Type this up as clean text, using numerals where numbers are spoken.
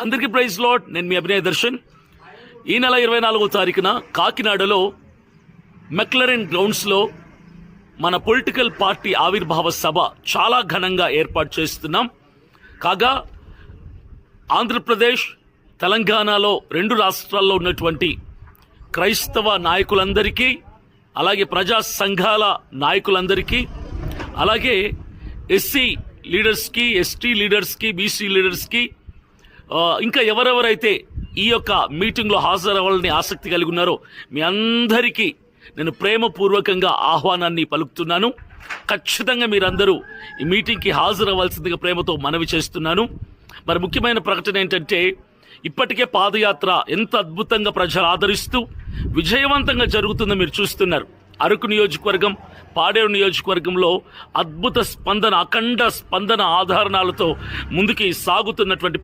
అందరికీ praise lord. నేను మీ అభినయ దర్శన్. ఈ నెల 24వ తారీఖున కాకినాడలో మెక్లరెన్ గ్రౌండ్స్లో మన పొలిటికల్ పార్టీ ఆవిర్భావ సభ చాలా ఘనంగా ఏర్పాటు చేస్తున్నాం. కాగా ఆంధ్రప్రదేశ్, తెలంగాణలో 2 రాష్ట్రాల్లో ఉన్నటువంటి క్రైస్తవ నాయకులందరికీ, అలాగే ప్రజా సంఘాల నాయకులందరికీ, అలాగే ఎస్సీ లీడర్స్కి, ఎస్టీ లీడర్స్కి, బీసీ లీడర్స్కి, ఇంకా ఎవరెవరైతే ఈ యొక్క మీటింగ్లో హాజరవ్వాలని ఆసక్తి కలిగి ఉన్నారో మీ అందరికీ నేను ప్రేమపూర్వకంగా ఆహ్వానాన్ని పలుకుతున్నాను. ఖచ్చితంగా మీరందరూ ఈ మీటింగ్కి హాజరవ్వాల్సిందిగా ప్రేమతో మనవి చేస్తున్నాను. మరి ముఖ్యమైన ప్రకటన ఏంటంటే, ఇప్పటికే పాదయాత్ర ఎంత అద్భుతంగా ప్రజలు ఆదరిస్తూ విజయవంతంగా జరుగుతుందో మీరు చూస్తున్నారు. అరకు నియోజకవర్గం, పాడేరు నియోజకవర్గంలో అద్భుత స్పందన, అఖండ స్పందన ఆధారణాలతో ముందుకి సాగుతున్నటువంటి